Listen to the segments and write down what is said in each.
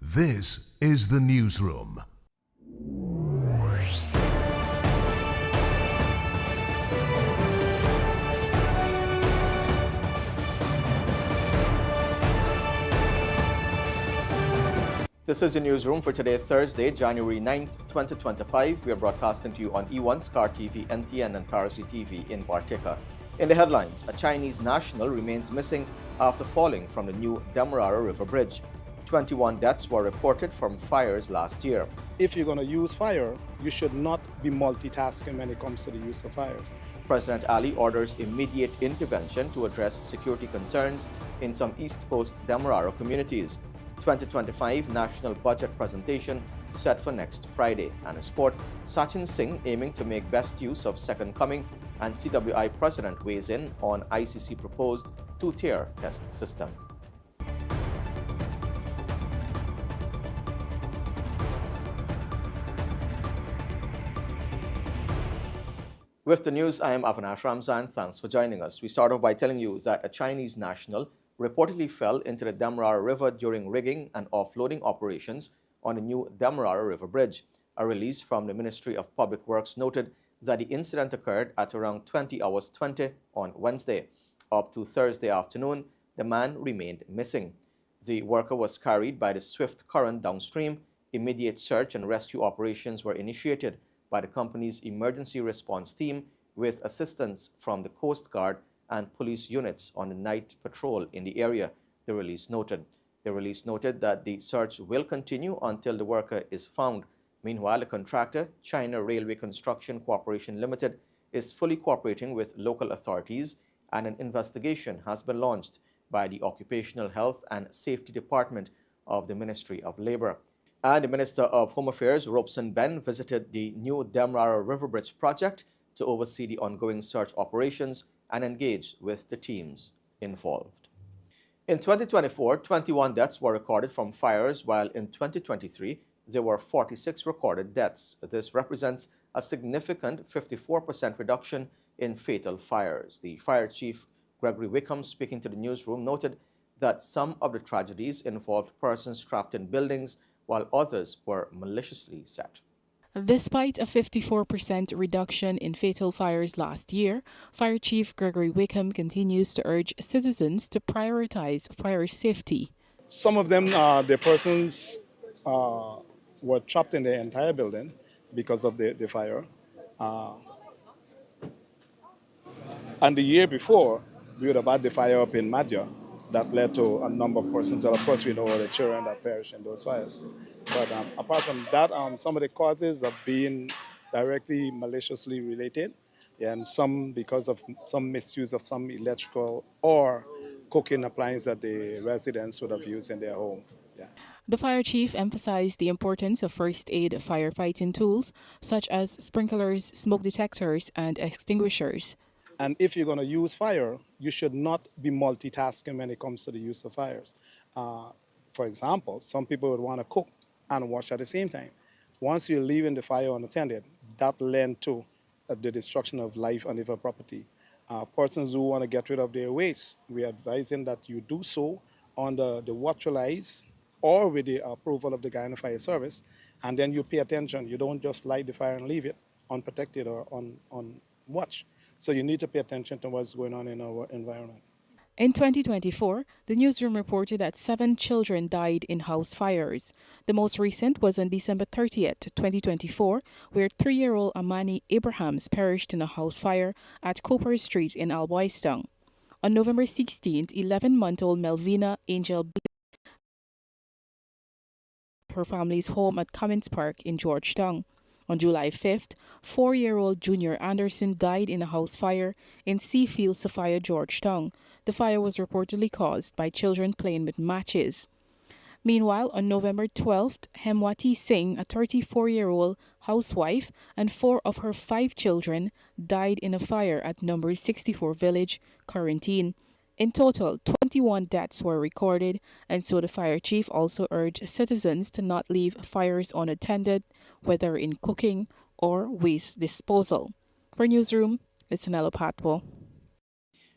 This is the Newsroom. This is the Newsroom for today, Thursday, January 9th, 2025. We are broadcasting to you on E1, SKAR TV, NTN, and TARZEE TV in Bartica. In the headlines, a Chinese national remains missing after falling from the new Demerara River Bridge. 21 deaths were reported from fires last year. If you're going to use fire, you should not be multitasking when it comes to the use of fires. President Ali orders immediate intervention to address security concerns in some East Coast Demerara communities. 2025 National Budget presentation set for next Friday. And in sport, Sachin Singh aiming to make best use of second coming, and CWI President weighs in on ICC proposed two-tier test system. With the news, I am Avinash Ramzan. Thanks for joining us. We start off by telling you that a Chinese national reportedly fell into the Demerara River during rigging and offloading operations on the new Demerara River Bridge. A release from the Ministry of Public Works noted that the incident occurred at around 20 hours 20 on Wednesday. Up to Thursday afternoon, the man remained missing. The worker was carried by the swift current downstream. Immediate search and rescue operations were initiated by the company's emergency response team with assistance from the Coast Guard and police units on the night patrol in the area, the release noted. The release noted that the search will continue until the worker is found. Meanwhile, the contractor, China Railway Construction Corporation Limited, is fully cooperating with local authorities, and an investigation has been launched by the Occupational Health and Safety Department of the Ministry of Labour. And the Minister of Home Affairs, Robson Ben, visited the new Demerara River Bridge project to oversee the ongoing search operations and engage with the teams involved. In 2024, 21 deaths were recorded from fires, while in 2023, there were 46 recorded deaths. This represents a significant 54% reduction in fatal fires. The fire chief, Gregory Wickham, speaking to the Newsroom, noted that some of the tragedies involved persons trapped in buildings, while others were maliciously set. Despite a 54% reduction in fatal fires last year, Fire Chief Gregory Wickham continues to urge citizens to prioritize fire safety. Some of them, the persons were trapped in the entire building because of the fire. And the year before, we would have had the fire up in Madja that led to a number of persons. And of course, we know all the children that perished in those fires. But apart from that, some of the causes are being directly maliciously related, and some because of some misuse of some electrical or cooking appliance that the residents would have used in their home. Yeah. The fire chief emphasized the importance of first aid firefighting tools, such as sprinklers, smoke detectors, and extinguishers. And if you're going to use fire, you should not be multitasking when it comes to the use of fires. For example, some people would want to cook and wash at the same time. Once you're leaving the fire unattended, that led to the destruction of life and even property. Persons who want to get rid of their waste, we are advising that you do so under the watchful eyes or with the approval of the Guyana Fire Service, and then you pay attention. You don't just light the fire and leave it unprotected or on watch. So you need to pay attention to what's going on in our environment. In 2024, the Newsroom reported that 7 children died in house fires. The most recent was on December 30th, 2024, where 3-year-old Amani Abrahams perished in a house fire at Cooper Street in Alboistong. On November 16th, 11-month-old Melvina Angel her family's home at Cummins Park in Georgetown. On July 5th, 4-year-old Junior Anderson died in a house fire in Seafield, Sophia, Georgetown. The fire was reportedly caused by children playing with matches. Meanwhile, on November 12th, Hemwati Singh, a 34-year-old housewife, and 4 of her 5 children died in a fire at number 64 Village, Quarantine. In total, 21 deaths were recorded, and so the fire chief also urged citizens to not leave fires unattended, whether in cooking or waste disposal. For Newsroom, it's Nello Patwo.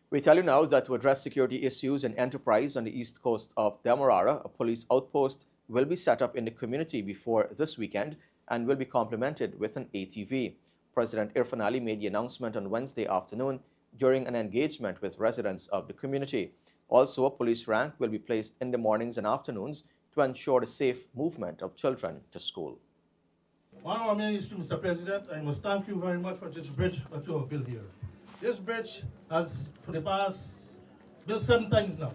We tell you now that to address security issues in enterprise on the east coast of Demerara, a police outpost will be set up in the community before this weekend and will be complemented with an ATV. President Irfaan Ali made the announcement on Wednesday afternoon during an engagement with residents of the community. Also, a police rank will be placed in the mornings and afternoons to ensure the safe movement of children to school. Honourable Minister, Mr. President, I must thank you very much for this bridge that you have built here. This bridge has, for the past, built 7 times now.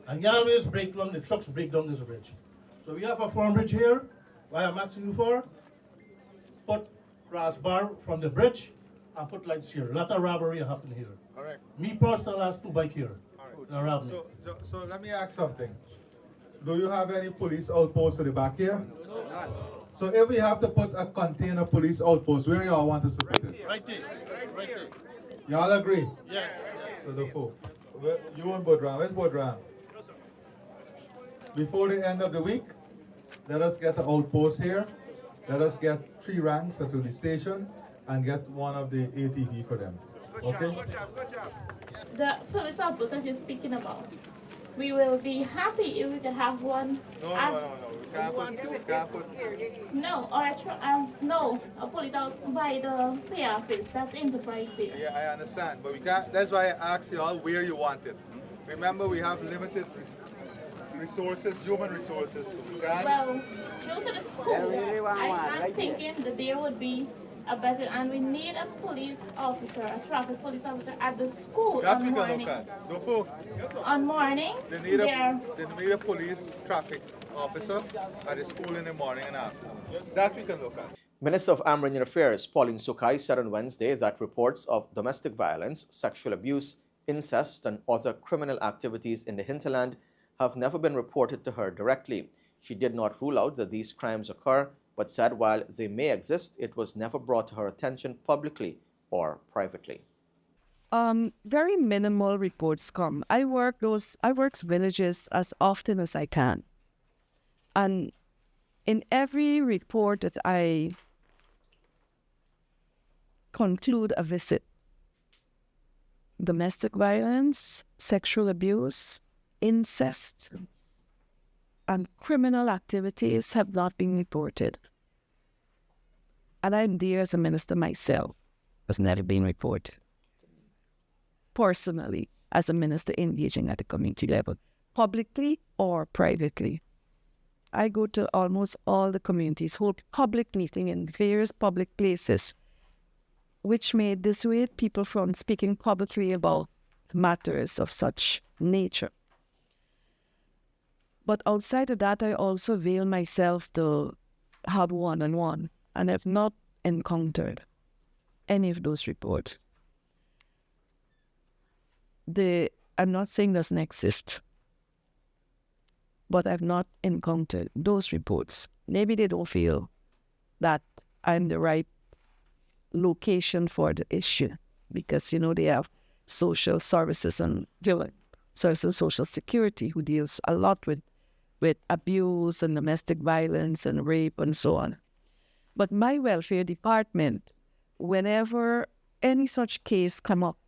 And you always break down, the trucks break down this bridge. So we have a firm bridge here. What I'm asking you for, put grass bar from the bridge and put lights here. A lot of robbery happen here. Correct. Me personally has 2 bikes here. Around me. So let me ask something. Do you have any police outposts at the back here? No. So if we have to put a container police outpost, where y'all want us to put it? Right there. Right there. Y'all agree? Yeah. So the four. You and Bodram. Where's Bodram? Before the end of the week, let us get an outpost here. Let us get 3 ranks that will be stationed and get one of the ATV for them. Okay? The police outpost that you're speaking about, we will be happy if we could have one. No. We can't put. No, no, I'll pull it out by the pay office. That's enterprise there. Yeah, I understand, but we can't. That's why I asked you all where you want it. Remember, we have limited resources, human resources. Well, due to the school, I'm thinking that there would be a better, and we need a police officer, a traffic police officer at the school That on we can morning. look at. Don't On mornings, They need a police traffic officer at the school in the morning and afternoon. That we can look at. Minister of Amranian Affairs Pauline Sukai said on Wednesday that reports of domestic violence, sexual abuse, incest and other criminal activities in the hinterland have never been reported to her directly. She did not rule out that these crimes occur, but said while they may exist, it was never brought to her attention publicly or privately. Very minimal reports come. I work villages as often as I can. And in every report that I conclude a visit, domestic violence, sexual abuse, incest, and criminal activities have not been reported. And I'm there as a minister myself. Has never been reported. Personally, as a minister engaging at the community level, publicly or privately. I go to almost all the communities, hold public meeting in various public places, which may dissuade people from speaking publicly about matters of such nature. But outside of that, I also avail myself to have one-on-one, and have not encountered any of those reports. I'm not saying doesn't exist, but I've not encountered those reports. Maybe they don't feel that I'm the right location for the issue, because, they have social services and social security who deals a lot with abuse and domestic violence and rape and so on. But my welfare department, whenever any such case come up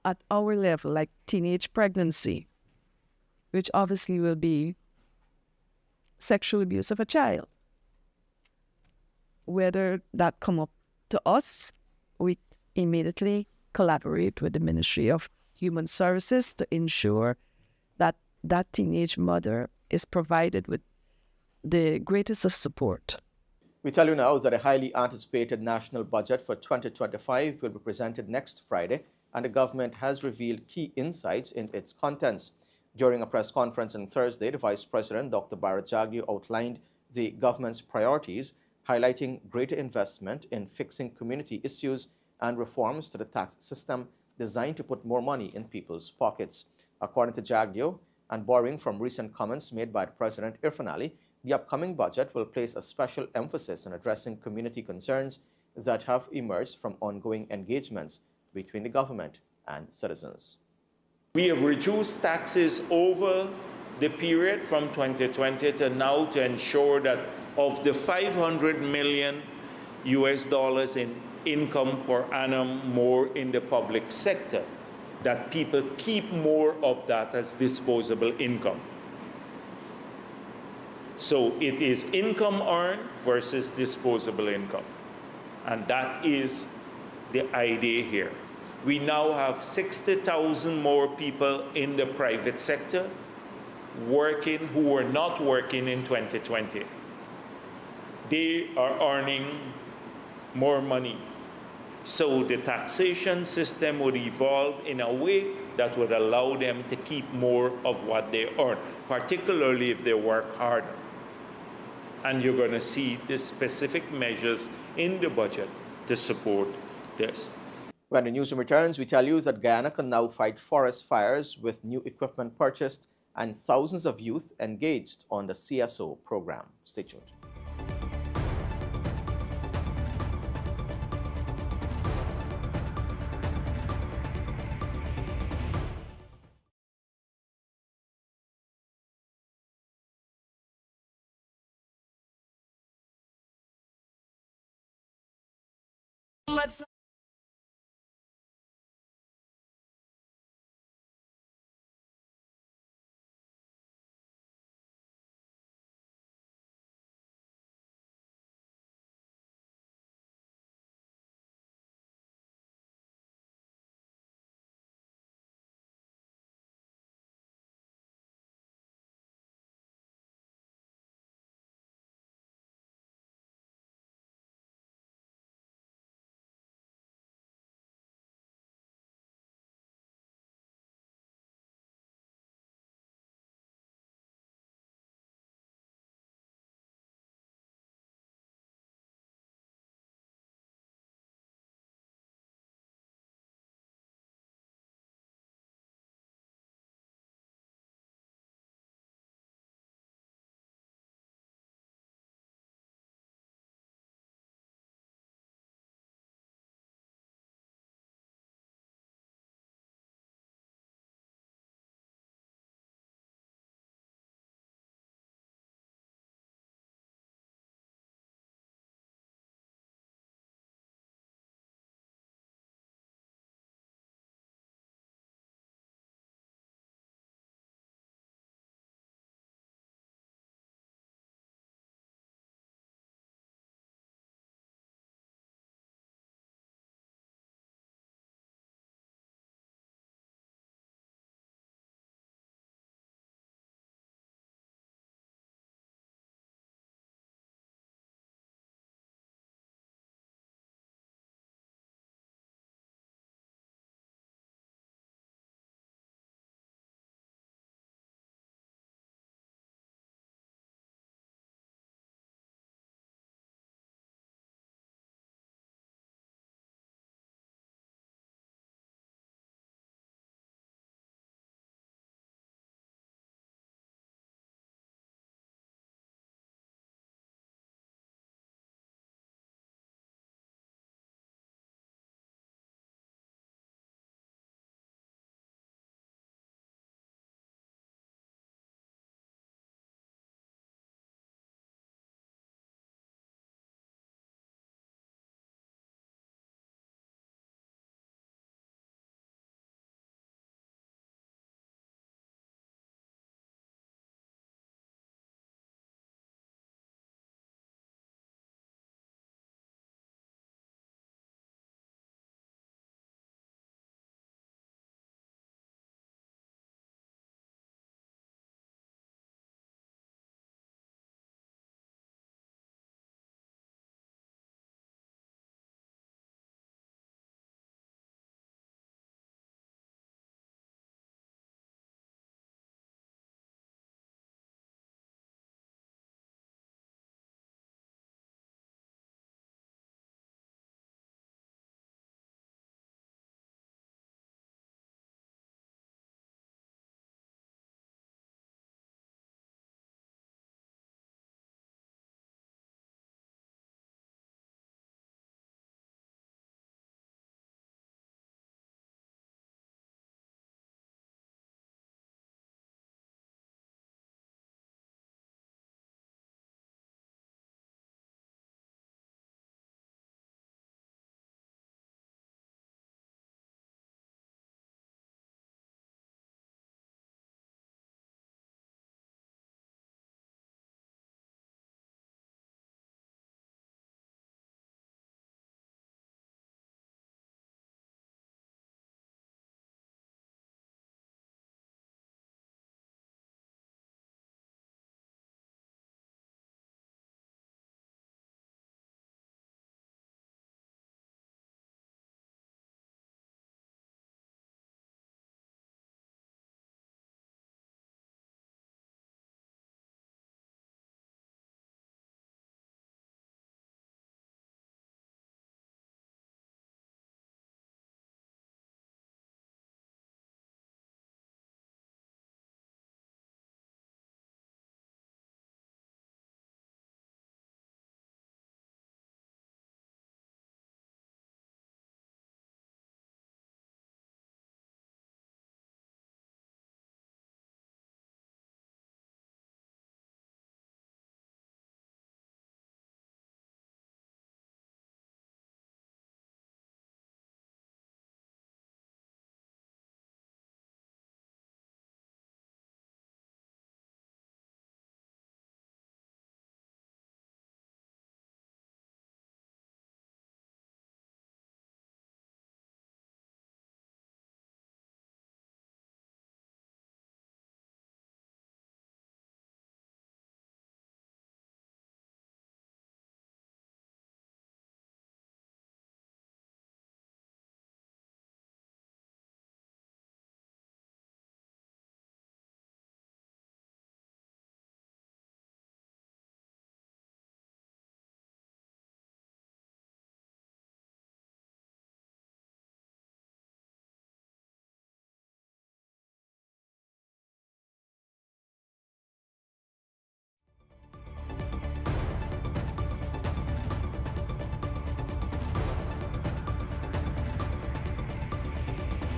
at our level, like teenage pregnancy, which obviously will be sexual abuse of a child, whether that come up to us, we immediately collaborate with the Ministry of Human Services to ensure that that teenage mother is provided with the greatest of support. We tell you now that a highly anticipated national budget for 2025 will be presented next Friday, and the government has revealed key insights in its contents. During a press conference on Thursday, the Vice President, Dr. Bharat Jagdeo, outlined the government's priorities, highlighting greater investment in fixing community issues and reforms to the tax system designed to put more money in people's pockets. According to Jagdeo, and borrowing from recent comments made by President Irfaan Ali, the upcoming budget will place a special emphasis on addressing community concerns that have emerged from ongoing engagements between the government and citizens. We have reduced taxes over the period from 2020 to now to ensure that of the $500 million in income per annum more in the public sector, that people keep more of that as disposable income. So it is income earned versus disposable income. And that is the idea here. We now have 60,000 more people in the private sector working who were not working in 2020. They are earning more money. So the taxation system would evolve in a way that would allow them to keep more of what they earn, particularly if they work harder. And you're going to see the specific measures in the budget to support this. When the newsroom returns, we tell you that Guyana can now fight forest fires with new equipment purchased and thousands of youth engaged on the CSO program. Stay tuned. Let's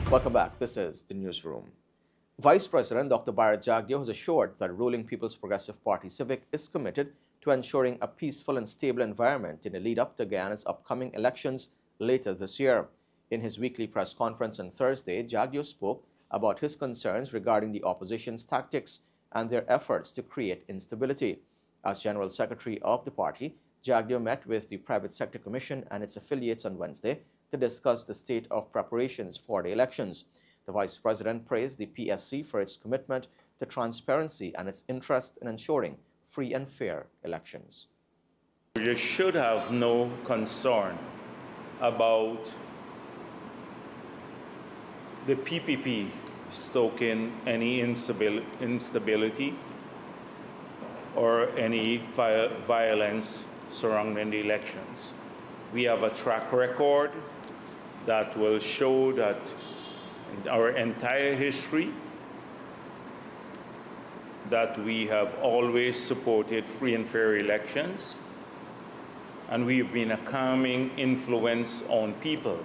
Welcome back. This is the Newsroom. Vice President Dr. Bharat Jagdeo has assured that ruling People's Progressive Party Civic is committed to ensuring a peaceful and stable environment in the lead-up to Guyana's upcoming elections later this year. In his weekly press conference on Thursday, Jagdeo spoke about his concerns regarding the opposition's tactics and their efforts to create instability. As General Secretary of the party, Jagdeo met with the Private Sector Commission and its affiliates on Wednesday to discuss the state of preparations for the elections. The Vice President praised the PSC for its commitment to transparency and its interest in ensuring free and fair elections. You should have no concern about the PPP stoking any instability or any violence surrounding the elections. We have a track record that will show that in our entire history that we have always supported free and fair elections, and we've been a calming influence on people,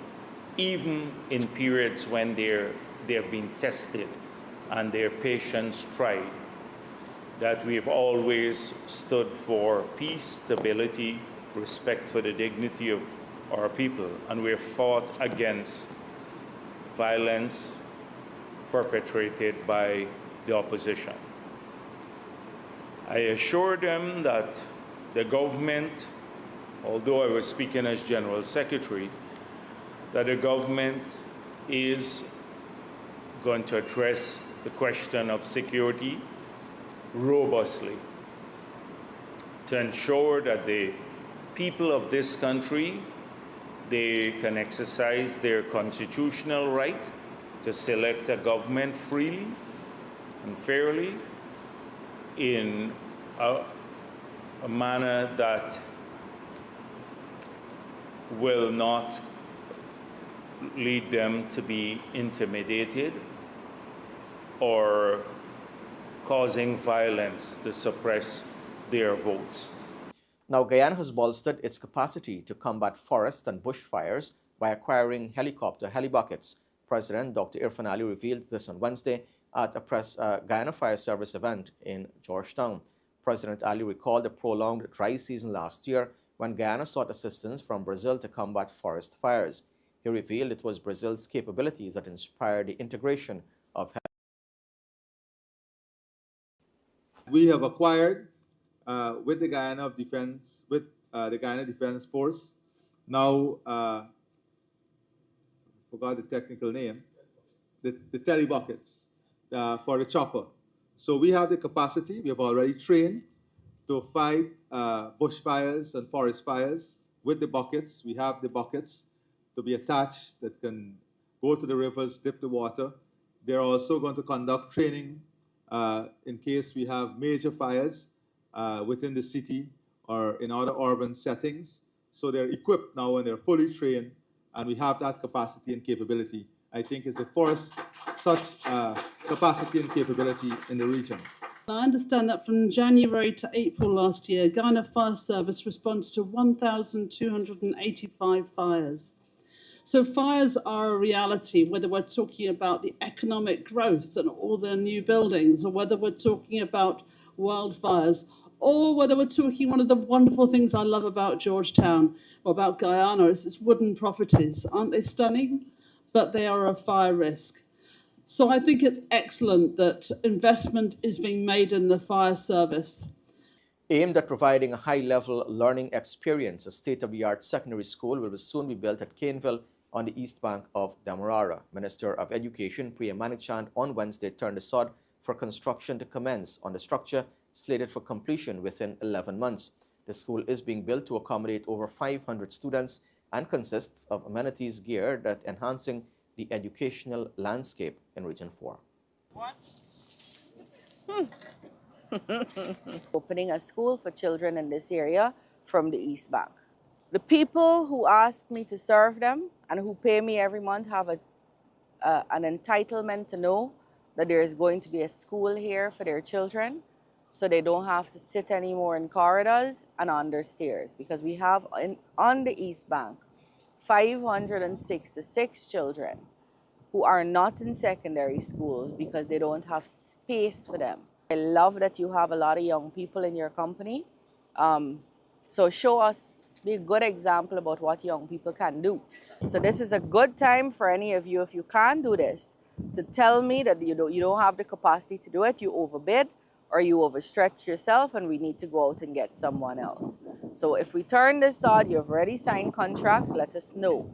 even in periods when they're being tested and their patience tried, that we've always stood for peace, stability, respect for the dignity of our people, and we've fought against violence perpetrated by the opposition. I assured them that the government, although I was speaking as General Secretary, that the government is going to address the question of security robustly to ensure that the people of this country, they can exercise their constitutional right to select a government freely and fairly in a manner that will not lead them to be intimidated or causing violence to suppress their votes. Now, Guyana has bolstered its capacity to combat forest and bushfires by acquiring helicopter helibuckets. President Dr. Irfan Ali revealed this on Wednesday at a Guyana Fire Service event in Georgetown. President Ali recalled a prolonged dry season last year when Guyana sought assistance from Brazil to combat forest fires. He revealed it was Brazil's capabilities that inspired the integration of We have acquired with the Guyana Defense, the Guyana Defense Force, now forgot the technical name, the telebuckets for the chopper. So we have the capacity. We have already trained to fight bushfires and forest fires with the buckets. We have the buckets to be attached that can go to the rivers, dip the water. They're also going to conduct training in case we have major fires within the city or in other urban settings. So they're equipped now and they're fully trained, and we have that capacity and capability. I think it's the first such capacity and capability in the region. I understand that from January to April last year, Guyana Fire Service responded to 1,285 fires. So fires are a reality, whether we're talking about the economic growth and all the new buildings, or whether we're talking about wildfires, or whether we're talking one of the wonderful things I love about Georgetown or about Guyana is its wooden properties. Aren't they stunning? But they are a fire risk. So I think it's excellent that investment is being made in the fire service. Aimed at providing a high-level learning experience, a state-of-the-art secondary school will soon be built at Caneville on the east bank of Demerara. Minister of Education Priya Manikchand on Wednesday turned the sod for construction to commence on the structure slated for completion within 11 months. The school is being built to accommodate over 500 students and consists of amenities geared at enhancing the educational landscape in Region 4. Opening a school for children in this area from the East Bank. The people who ask me to serve them and who pay me every month have an entitlement to know that there is going to be a school here for their children, so they don't have to sit anymore in corridors and under stairs, because we have on the East Bank 566 children who are not in secondary schools because they don't have space for them. I love that you have a lot of young people in your company. So show us, be a good example about what young people can do. So this is a good time for any of you, if you can't do this, to tell me that you don't have the capacity to do it, you overbid, or you overstretch yourself and we need to go out and get someone else. So if we turn this on, you've already signed contracts, let us know.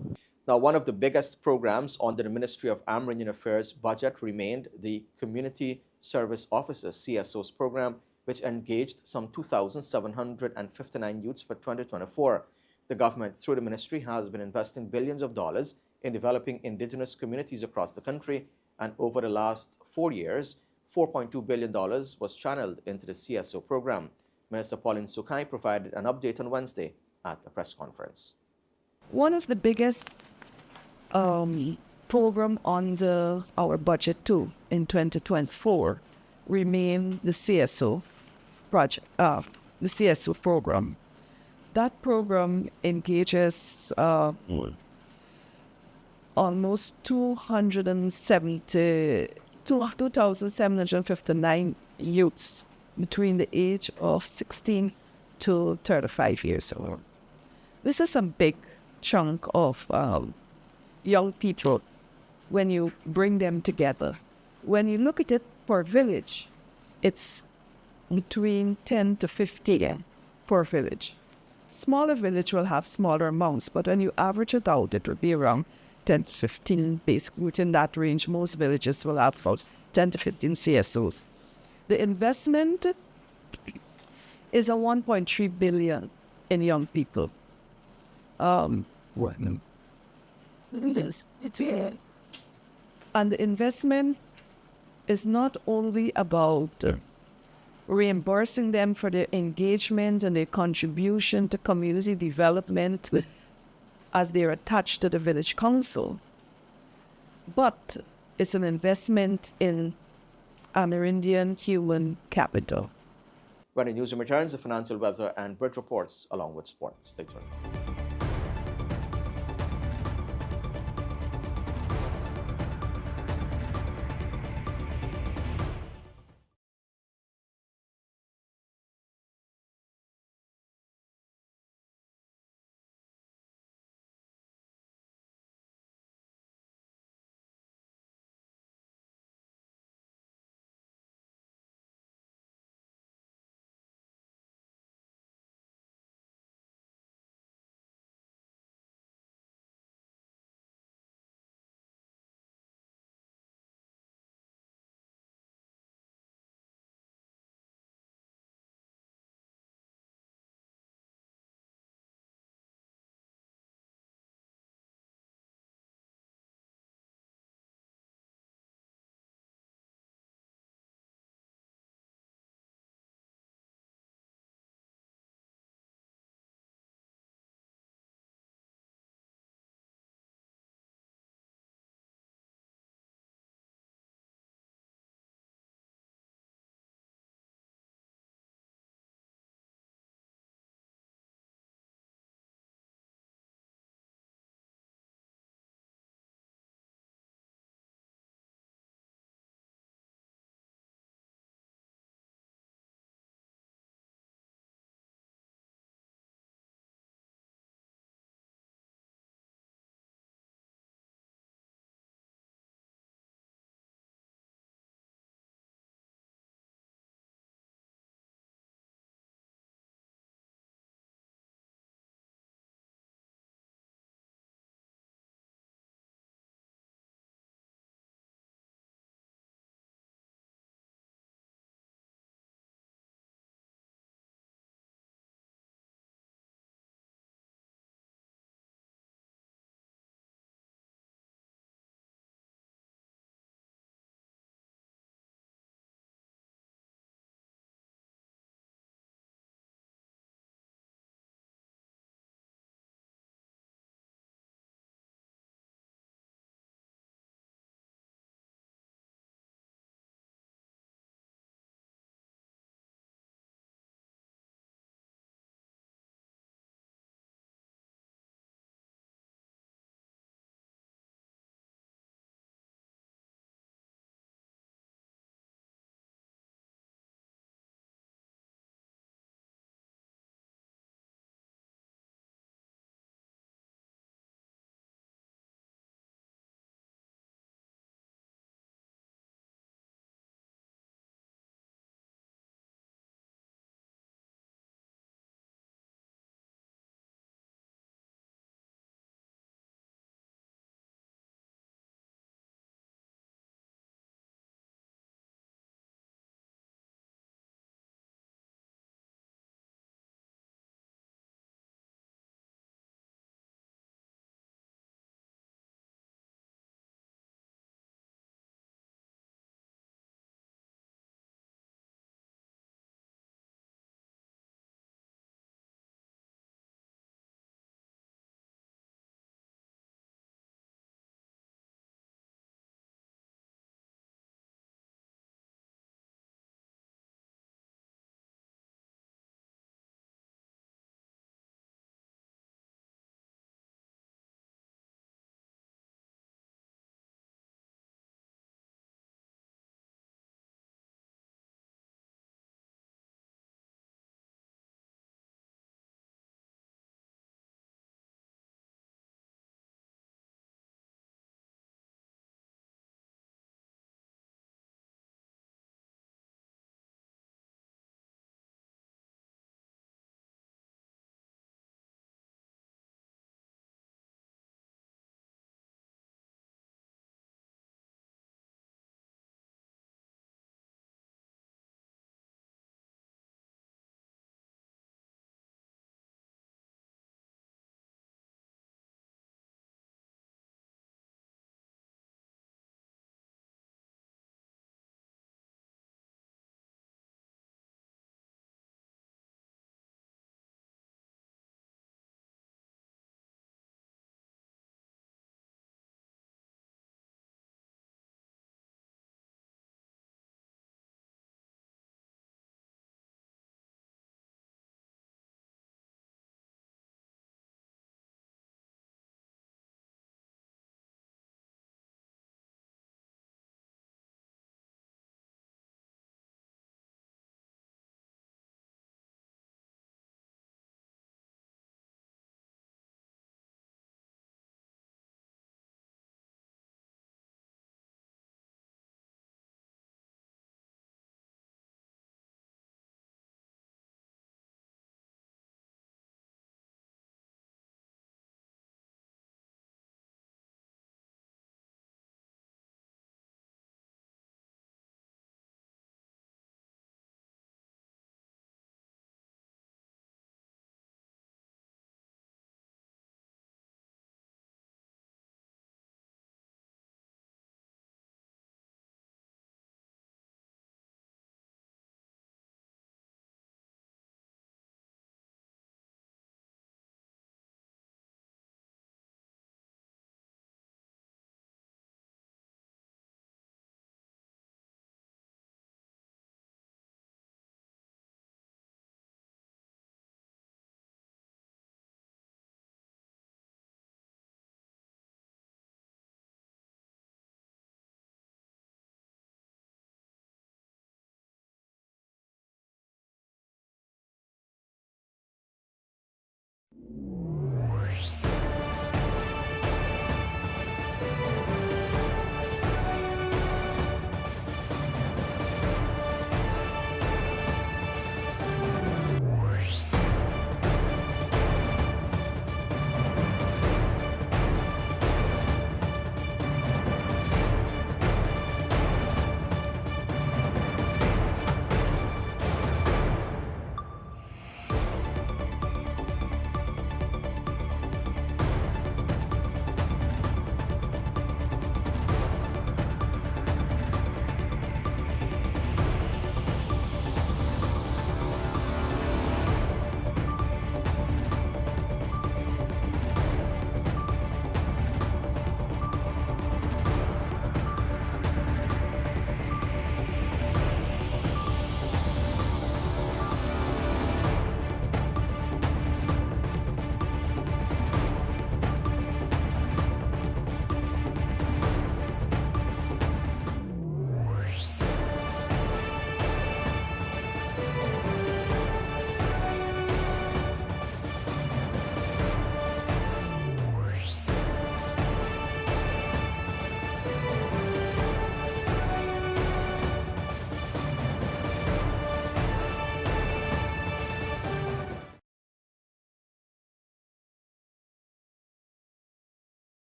Now, one of the biggest programs under the Ministry of Amerindian Affairs budget remained the Community Service Officers CSOs program, which engaged some 2,759 youths for 2024. The government, through the ministry, has been investing billions of dollars in developing indigenous communities across the country, and over the last 4 years, $4.2 billion was channeled into the CSO program. Minister Pauline Sukai provided an update on Wednesday at a press conference. One of the biggest program under our budget too in 2024 remain the CSO project, the CSO program. That program engages almost 2,759 youths between the age of 16 to 35 years old. This is a big chunk of young people when you bring them together. When you look at it per village, it's between 10 to 15 per village. Smaller village will have smaller amounts, but when you average it out, it will be around 10 to 15. Basically, within that range, most villages will have about 10 to 15 CSOs. The investment is a 1.3 billion in young people. And the investment is not only about reimbursing them for their engagement and their contribution to community development as they're attached to the village council, but it's an investment in Amerindian human capital. When the newsroom returns, the financial, weather, and bridge reports along with sport. Stay tuned.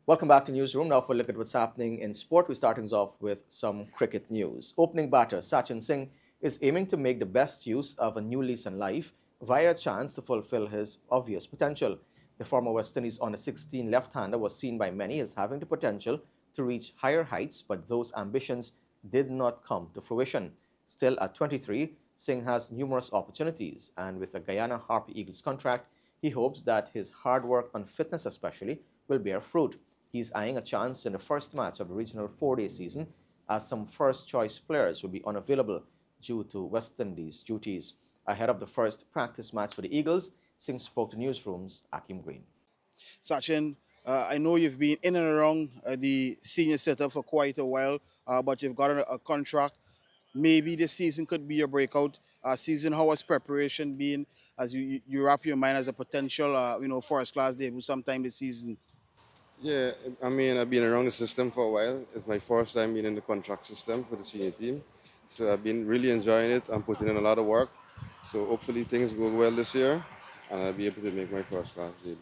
Welcome back to Newsroom. Now for a look at what's happening in sport. We're starting us off with some cricket news. Opening batter Sachin Singh is aiming to make the best use of a new lease on life via a chance to fulfill his obvious potential. The former West Indies under-16 left-hander was seen by many as having the potential to reach higher heights, but those ambitions did not come to fruition. Still, at 23, Singh has numerous opportunities, and with a Guyana Harpy Eagles contract, he hopes that his hard work on fitness especially will bear fruit. He's eyeing a chance in the first match of the regional four-day season, as some first-choice players will be unavailable due to West Indies duties. Ahead of the first practice match for the Eagles, Singh spoke to Newsroom's Akim Green. Sachin, I know you've been in and around the senior setup for quite a while, but you've got a contract. Maybe this season could be your breakout season. How has preparation been as you wrap your mind as a potential, first-class debut sometime this season? Yeah, I mean, I've been around the system for a while. It's my first time being in the contract system for the senior team. So I've been really enjoying it. I'm putting in a lot of work. So hopefully things go well this year and I'll be able to make my first class debut.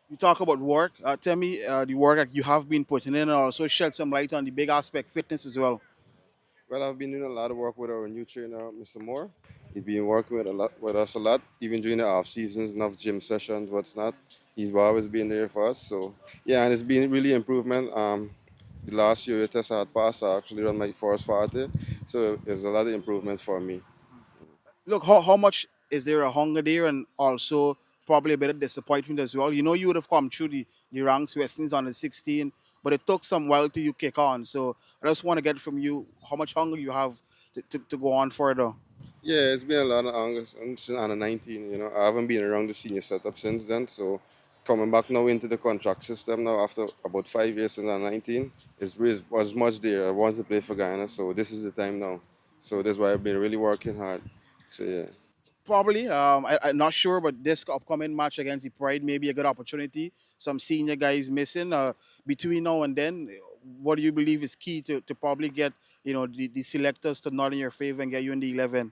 You talk about work. Tell me the work that you have been putting in and also shed some light on the big aspect, fitness as well. Well, I've been doing a lot of work with our new trainer, Mr. Moore. He's been working with us a lot, even during the off seasons, enough gym sessions, what's not. He's always been there for us. So yeah, and it's been really improvement. The last year test I had passed, I actually run my first 40. So there's a lot of improvement for me. Look, how much is there a hunger there and also probably a bit of disappointment as well? You know, you would have come through the ranks, West Indies on the 16, but it took some while till you kick on. So I just want to get from you how much hunger you have to go on further. Yeah, it's been a lot of hunger since under 19. You know, I haven't been around the senior setup since then. So coming back now into the contract system now after about 5 years since under 19, was much there. I wanted to play for Guyana, so this is the time now. So that's why I've been really working hard. So yeah. Probably, I'm not sure, but this upcoming match against the Pride may be a good opportunity. Some senior guys missing. Between now and then, what do you believe is key to probably get the selectors to nod in your favor and get you in the 11?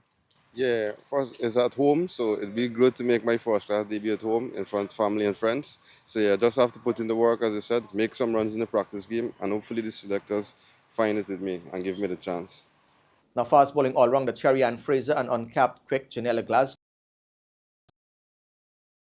Yeah, first it's at home, so it'd be good to make my first class debut at home in front of family and friends. So yeah, just have to put in the work, as I said, make some runs in the practice game, and hopefully the selectors find it with me and give me the chance. Now, fast bowling all-rounder Cherry Ann Fraser and uncapped quick Janella Glasgow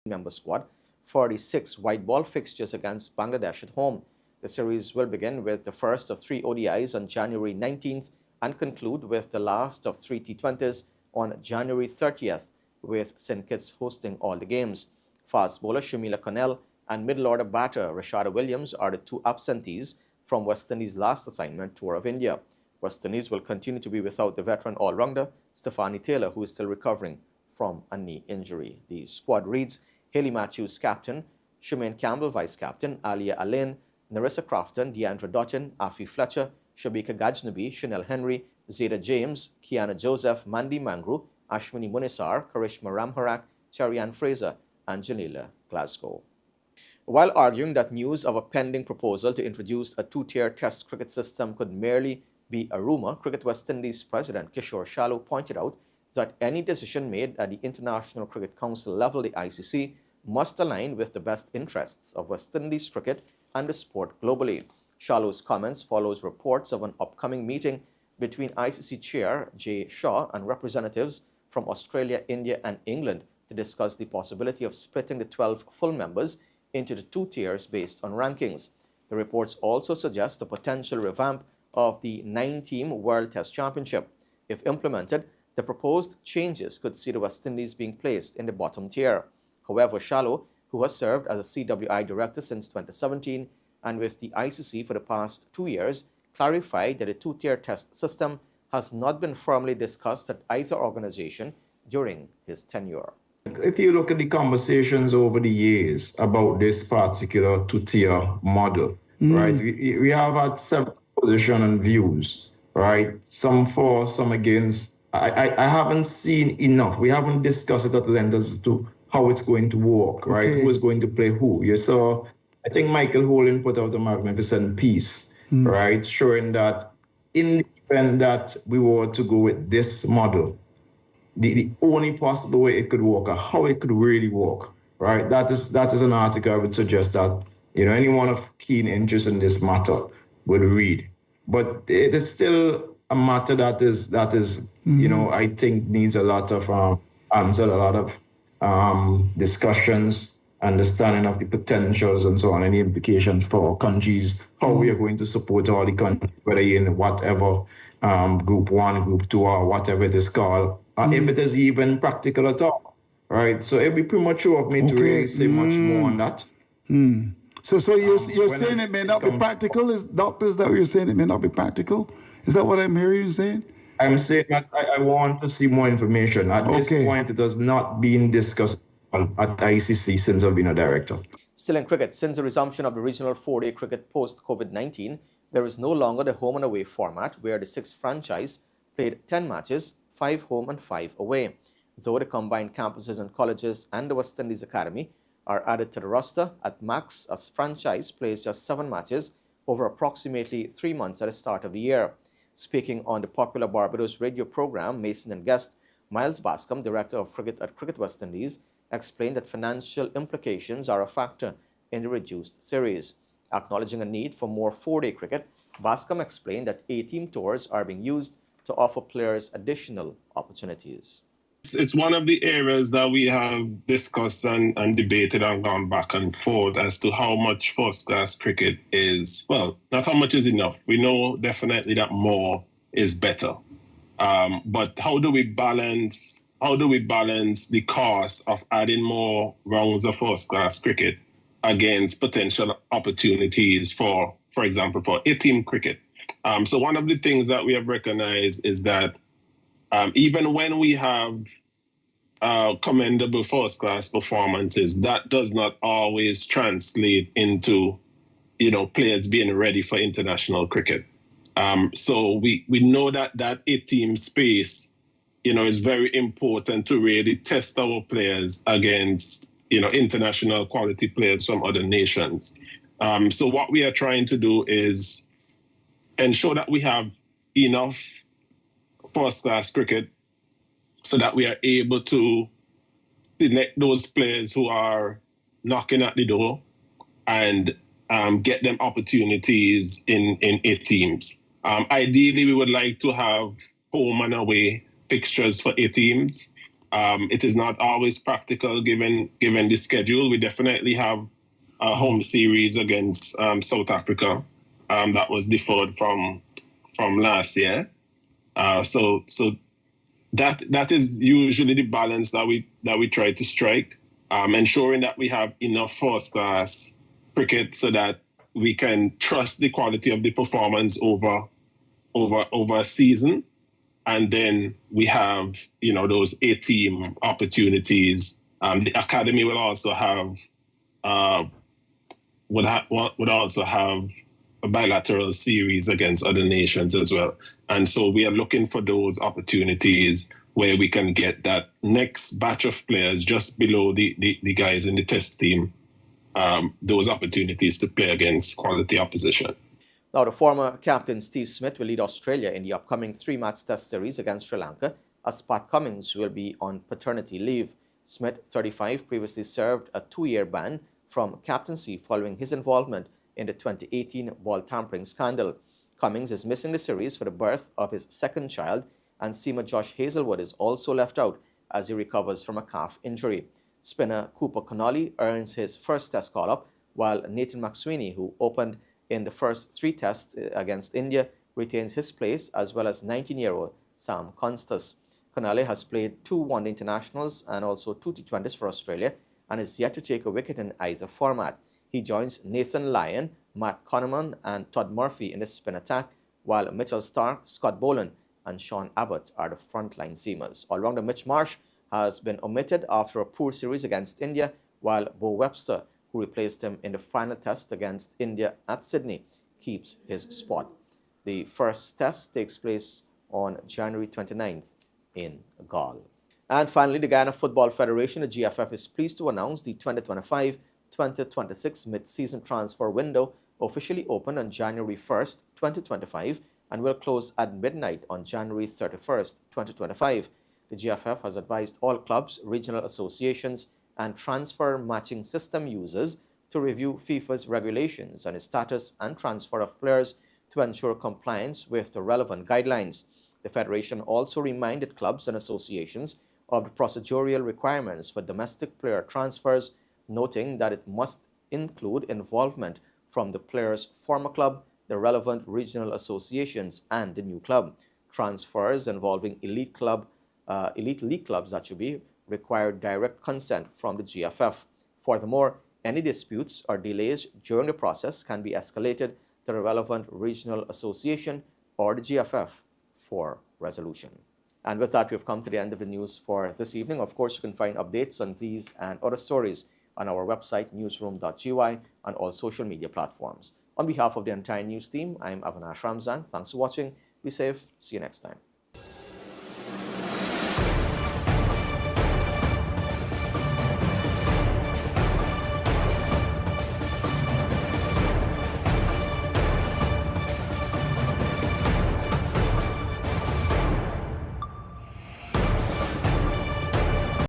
member squad for the 6 white ball fixtures against Bangladesh at home. The series will begin with the first of 3 ODIs on January 19th and conclude with the last of 3 T20s on January 30th, with St. Kitts hosting all the games. Fast bowler Shamila Connell and middle order batter Rashada Williams are the 2 absentees from West Indies' last assignment tour of India. West Indies will continue to be without the veteran all-rounder Stephanie Taylor, who is still recovering from a knee injury. The squad reads Hayley Matthews, captain; Shumaine Campbell, vice-captain; Alia Alain, Narissa Crofton, Deandra Dottin, Afi Fletcher, Shabika Gajnabi, Chanel Henry, Zeta James, Kiana Joseph, Mandy Mangru, Ashwini Munisar, Karishma Ramharak, Cherry Ann Fraser, and Janila Glasgow. While arguing that news of a pending proposal to introduce a 2-tier test cricket system could merely be a rumor, Cricket West Indies President Kishore Shallow pointed out that any decision made at the International Cricket Council level, the ICC, must align with the best interests of West Indies cricket and the sport globally. Shallow's comments follows reports of an upcoming meeting between ICC Chair Jay Shaw and representatives from Australia, India, and England to discuss the possibility of splitting the 12 full members into the 2 tiers based on rankings. The reports also suggest a potential revamp of the 9-team World Test Championship. If implemented, the proposed changes could see the West Indies being placed in the bottom tier. However, Shallow, who has served as a CWI director since 2017 and with the ICC for the past 2 years, clarified that the 2-tier test system has not been formally discussed at either organization during his tenure. If you look at the conversations over the years about this particular 2-tier model, right, we have had several positions and views, right? Some for, some against. I haven't seen enough. We haven't discussed it at the end as to how it's going to work, right? Who is going to play who? You saw, I think Michael Holden put out a magnificent piece, right, showing that in the event that we were to go with this model, the only possible way it could work or how it could really work, right? That is an article I would suggest that anyone of keen interest in this matter would read. But it is still a matter that is I think needs a lot of answer, a lot of discussions, understanding of the potentials and so on, and the implications for countries, how we are going to support all the countries, whether in whatever group 1, group 2, or whatever it is called, if it is even practical at all, right? So it'd be premature of me to really say much more on that. So you're saying it may not be practical? Is that what you're saying? It may not be practical? Is that what I'm hearing you saying? I'm saying that I want to see more information. At this point, it has not been discussed at ICC since I've been a director. Still in cricket, since the resumption of the regional 4-day cricket post-COVID-19, there is no longer the home and away format where the 6th franchise played 10 matches, 5 home and 5 away. Though the combined campuses and colleges and the West Indies Academy are added to the roster, at max, a franchise plays just 7 matches over approximately 3 months at the start of the year. Speaking on the popular Barbados radio program, Mason and guest Miles Bascom, director of cricket at Cricket West Indies, explained that financial implications are a factor in the reduced series. Acknowledging a need for more 4-day cricket, Bascom explained that A-team tours are being used to offer players additional opportunities. It's one of the areas that we have discussed and debated and gone back and forth as to how much first-class cricket is, well, not how much is enough. We know definitely that more is better. But how do we balance the cost of adding more rounds of first-class cricket against potential opportunities for example, for A-team cricket? So one of the things that we have recognized is that even when we have commendable first-class performances, that does not always translate into, players being ready for international cricket. So we know that A-team space, is very important to really test our players against, international quality players from other nations. So what we are trying to do is ensure that we have enough first-class cricket so that we are able to select those players who are knocking at the door and get them opportunities in A-teams. Ideally, we would like to have home and away fixtures for A-teams. It is not always practical given the schedule. We definitely have a home series against South Africa that was deferred from last year. So that is usually the balance that we try to strike, ensuring that we have enough first-class cricket so that we can trust the quality of the performance over a season, and then we have those A-team opportunities. The academy will also have would also have a bilateral series against other nations as well. And so we are looking for those opportunities where we can get that next batch of players just below the guys in the test team, those opportunities to play against quality opposition. Now, the former captain Steve Smith will lead Australia in the upcoming 3-match test series against Sri Lanka, as Pat Cummins will be on paternity leave. Smith, 35, previously served a 2-year ban from captaincy following his involvement in the 2018 ball tampering scandal. Cummins is missing the series for the birth of his second child, and seamer Josh Hazelwood is also left out as he recovers from a calf injury. Spinner Cooper Connolly earns his first test call-up, while Nathan McSweeney, who opened in the first 3 tests against India, retains his place, as well as 19-year-old Sam Constas. Connolly has played 2 one-day internationals and also 2 T20s for Australia, and is yet to take a wicket in either format. He joins Nathan Lyon, Matt Connerman, and Todd Murphy in the spin attack, while Mitchell Starc, Scott Boland, and Sean Abbott are the frontline seamers. All-rounder Mitch Marsh has been omitted after a poor series against India, while Bo Webster, who replaced him in the final test against India at Sydney, keeps his spot. The first test takes place on January 29th in Galle. And finally, the Guyana Football Federation, the GFF, is pleased to announce the 2025-2026 mid-season transfer window officially opened on January 1st, 2025, and will close at midnight on January 31st, 2025. The GFF has advised all clubs, regional associations, and transfer matching system users to review FIFA's regulations on its status and transfer of players to ensure compliance with the relevant guidelines. The Federation also reminded clubs and associations of the procedural requirements for domestic player transfers, noting that it must include involvement from the player's former club, the relevant regional associations, and the new club. Transfers involving elite league clubs, that should be, require direct consent from the GFF. Furthermore, any disputes or delays during the process can be escalated to the relevant regional association or the GFF for resolution. And with that, we've come to the end of the news for this evening. Of course, you can find updates on these and other stories on our website, newsroom.gy, and all social media platforms. On behalf of the entire news team, I'm Avinash Ramzan. Thanks for watching. Be safe. See you next time.